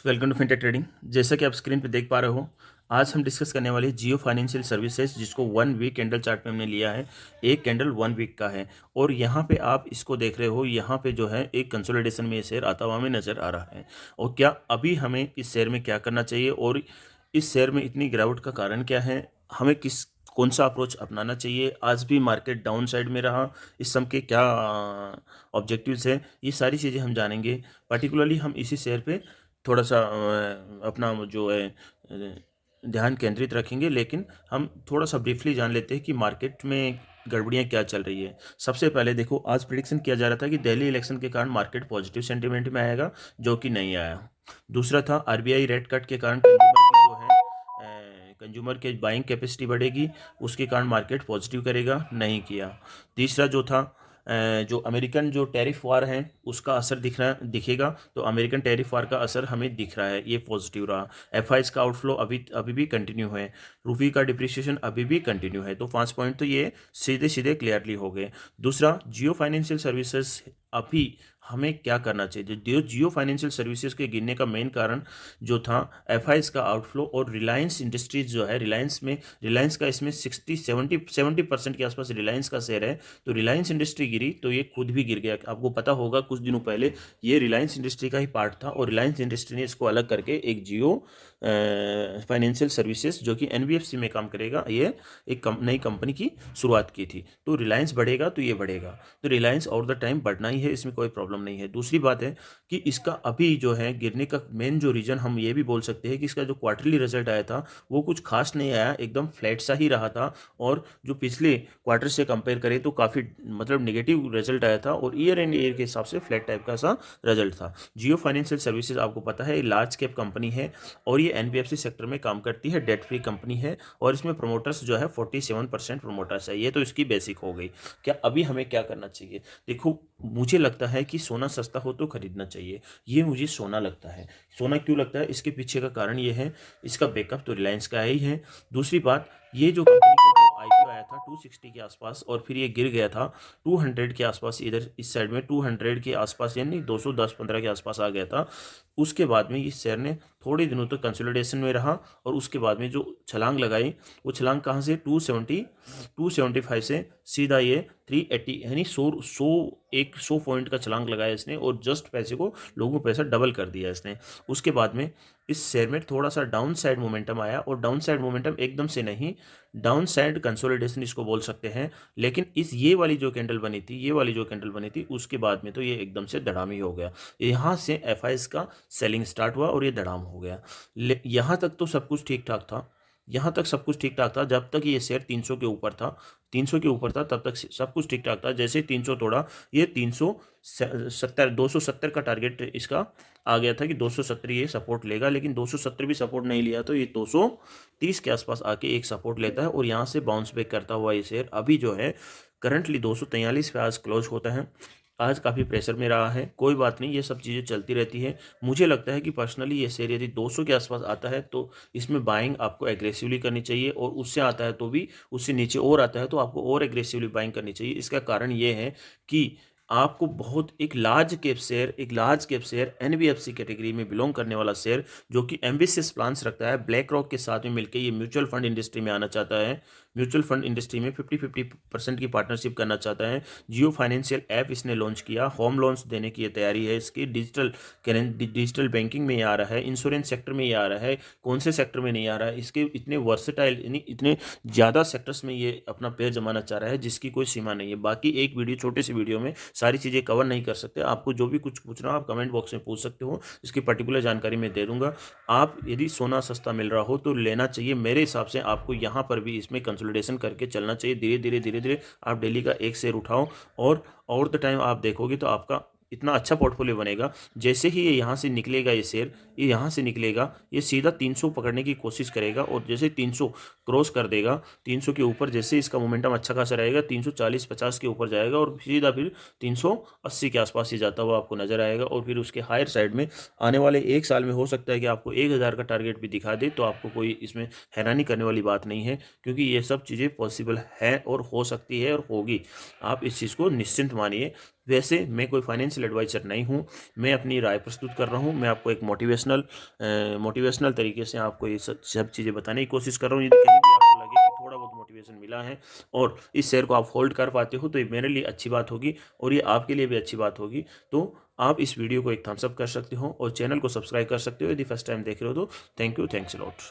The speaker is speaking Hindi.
Welcome to fintech trading. जैसा कि आप स्क्रीन पे देख पा रहे हो, आज हम डिस्कस करने वाले हैं जियो फाइनेंशियल सर्विसेज, जिसको 1 वीक कैंडल चार्ट में हमने लिया है। एक कैंडल 1 वीक का है और यहाँ पे आप इसको देख रहे हो। यहाँ पे जो है एक कंसोलिडेशन में ये शेयर आता हुआ हमें नज़र आ रहा है। और क्या अभी हमें इस शेयर में क्या करना चाहिए और इस शेयर में इतनी गिरावट का कारण क्या है, हमें कौन सा अप्रोच अपनाना चाहिए। आज भी मार्केट डाउन साइड में रहा, इस सम के क्या ऑब्जेक्टिव्स है, ये सारी चीज़ें हम जानेंगे। पर्टिकुलरली हम इसी शेयर पे थोड़ा सा अपना जो है ध्यान केंद्रित रखेंगे, लेकिन हम थोड़ा सा ब्रीफली जान लेते हैं कि मार्केट में गड़बड़ियाँ क्या चल रही है। सबसे पहले देखो, आज प्रिडिक्शन किया जा रहा था कि दिल्ली इलेक्शन के कारण मार्केट पॉजिटिव सेंटीमेंट में आएगा, जो कि नहीं आया। दूसरा था आरबीआई रेट कट के कारण कंज्यूमर के बाइंग कैपेसिटी बढ़ेगी, उसके कारण मार्केट पॉजिटिव करेगा, नहीं किया। तीसरा जो था जो अमेरिकन जो टैरिफ वार है उसका असर दिखेगा, तो अमेरिकन टैरिफ वार का असर हमें दिख रहा है, ये पॉजिटिव रहा। एफआईज का आउटफ्लो अभी भी कंटिन्यू है, रूपी का डिप्रिसिएशन अभी भी कंटिन्यू है। तो 5 पॉइंट तो ये सीधे सीधे क्लियरली हो गए। दूसरा, जियो फाइनेंशियल सर्विसेज अभी हमें क्या करना चाहिए। जो जियो फाइनेंशियल सर्विसेज के गिरने का मेन कारण जो था एफआईज का आउटफ्लो और रिलायंस इंडस्ट्रीज जो है, रिलायंस का इसमें 60-70% के आसपास रिलायंस का शेयर है। तो रिलायंस इंडस्ट्री गिरी तो ये खुद भी गिर गया। आपको पता होगा कुछ दिनों पहले ये रिलायंस इंडस्ट्री का ही पार्ट था और रिलायंस इंडस्ट्री ने इसको अलग करके एक जियो फाइनेंशियल सर्विसेज, जो कि एनबीएफसी में काम करेगा, ये एक नई कंपनी की शुरुआत की थी। तो रिलायंस बढ़ेगा तो ये बढ़ेगा, तो रिलायंस ऑल द टाइम बढ़ना ही है, इसमें कोई प्रॉब्लम नहीं है। दूसरी बात है कि इसका अभी जो है गिरने का मेन जो रीजन हम ये भी बोल सकते हैं कि इसका जो क्वार्टरली रिजल्ट आया था वो कुछ खास नहीं आया, एकदम फ्लैट सा ही रहा था। और जो पिछले क्वार्टर से कंपेयर करें तो काफ़ी मतलब नेगेटिव रिजल्ट आया था और ईयर एंड ईयर के हिसाब से फ्लैट टाइप का सा रिजल्ट था। जियो फाइनेंशियल सर्विसेज आपको पता है लार्ज कैप कंपनी है और ये एनबीएफसी सेक्टर में काम करती है, डेट फ्री कंपनी है और इसमें प्रमोटर्स जो है 47% प्रमोटर्स है। ये तो इसकी बेसिक हो गई। क्या अभी हमें क्या करना चाहिए। देखो, मुझे लगता है कि सोना सस्ता हो तो खरीदना चाहिए, ये मुझे सोना लगता है। सोना क्यों लगता है, इसके पीछे का कारण ये है, इसका बैकअप तो रिलायंस का ही है। दूसरी बात, ये जो कंपनी का जो आईपीओ आया था 260 के आसपास और फिर ये गिर गया था 200 के आसपास, इधर इस साइड में 200 के आसपास, यानी 210-15 के आसपास आ गया था। उसके बाद में इस शेयर ने थोड़े दिनों तक कंसोलिडेशन में रहा और उसके बाद में जो छलांग लगाई, वो छलांग कहाँ से 275 से सीधा ये 380, यानी 100 पॉइंट का छलांग लगाया इसने और जस्ट पैसे को लोगों को पैसा डबल कर दिया इसने। उसके बाद में इस शेयर में थोड़ा सा डाउन साइड मोमेंटम आया और डाउन साइड मोमेंटम एकदम से नहीं, डाउन साइड कंसोलिडेशन इसको बोल सकते हैं। लेकिन ये वाली जो कैंडल बनी थी उसके बाद में तो ये एकदम से धड़ाम ही हो गया। यहाँ से एफआईएस का सेलिंग स्टार्ट हुआ और ये धड़ाम हो गया। यहाँ तक तो सब कुछ ठीक ठाक था, यहाँ तक सब कुछ ठीक ठाक था जब तक ये शेयर 300 के ऊपर था। 300 के ऊपर था तब तक सब कुछ ठीक ठाक था। जैसे 300 तोड़ा, ये 270 का टारगेट इसका आ गया था कि 270 ये सपोर्ट लेगा, लेकिन 270 भी सपोर्ट नहीं लिया तो ये 230 के आसपास आके एक सपोर्ट लेता है और यहाँ से बाउंस बैक करता हुआ ये शेयर अभी जो है करंटली 243 पे आज क्लोज होता है। आज काफ़ी प्रेशर में रहा है, कोई बात नहीं, ये सब चीज़ें चलती रहती है। मुझे लगता है कि पर्सनली ये शेयर यदि 200 के आसपास आता है तो इसमें बाइंग आपको एग्रेसिवली करनी चाहिए और उससे आता है तो भी, उससे नीचे और आता है तो आपको और एग्रेसिवली बाइंग करनी चाहिए। इसका कारण ये है कि आपको बहुत एक large cap share NBFC category में बिलोंग करने वाला शेयर, जो कि एम्बिशियस प्लान्स रखता है, ब्लैक रॉक के साथ में मिलकर ये म्यूचुअल फंड इंडस्ट्री में आना चाहता है, म्यूचुअल फंड इंडस्ट्री में 50-50% की पार्टनरशिप करना चाहता है। जियो फाइनेंशियल ऐप इसने लॉन्च किया, होम लोन्स देने की ये तैयारी है इसकी, डिजिटल बैंकिंग में ये आ रहा है, इंश्योरेंस सेक्टर में ये आ रहा है, कौन से सेक्टर में नहीं आ रहा है, इसके इतने वर्सेटाइल यानी इतने ज़्यादा सेक्टर्स में ये अपना पैर जमाना चाह रहा है जिसकी कोई सीमा नहीं है। बाकी एक वीडियो, छोटे से वीडियो में सारी चीज़ें कवर नहीं कर सकते। आपको जो भी कुछ पूछना हो आप कमेंट बॉक्स में पूछ सकते हो, इसकी पर्टिकुलर जानकारी मैं दे दूंगा। आप यदि सोना सस्ता मिल रहा हो तो लेना चाहिए। मेरे हिसाब से आपको यहाँ पर भी इसमें कंसोलिडेशन करके चलना चाहिए, धीरे धीरे आप डेली का एक शेयर उठाओ और द टाइम आप देखोगे तो आपका इतना अच्छा पोर्टफोलियो बनेगा। जैसे ही ये यहाँ से निकलेगा, ये शेयर ये यहाँ से निकलेगा, ये सीधा 300 पकड़ने की कोशिश करेगा और जैसे 300 क्रॉस कर देगा, 300 के ऊपर जैसे इसका मोमेंटम अच्छा खासा रहेगा, 340-50 के ऊपर जाएगा और सीधा फिर 380 के आसपास ही जाता हुआ आपको नजर आएगा। और फिर उसके हायर साइड में आने वाले एक साल में हो सकता है कि आपको 1000 का टारगेट भी दिखा दे, तो आपको कोई इसमें हैरानी करने वाली बात नहीं है, क्योंकि ये सब चीज़ें पॉसिबल है और हो सकती है और होगी। आप इस चीज़ को निश्चिंत मानिए। वैसे मैं कोई फाइनेंशियल एडवाइज़र नहीं हूँ, मैं अपनी राय प्रस्तुत कर रहा हूँ। मैं आपको एक मोटिवेशनल तरीके से आपको ये सब चीज़ें बताने की कोशिश कर रहा हूँ। यदि कहीं भी आपको लगे कि थोड़ा बहुत मोटिवेशन मिला है और इस शेयर को आप होल्ड कर पाते हो, तो ये मेरे लिए अच्छी बात होगी और ये आपके लिए भी अच्छी बात होगी। तो आप इस वीडियो को एक थम्स अप कर सकते हो और चैनल को सब्सक्राइब कर सकते हो यदि फर्स्ट टाइम देख रहे हो तो। Thank you, thanks a lot.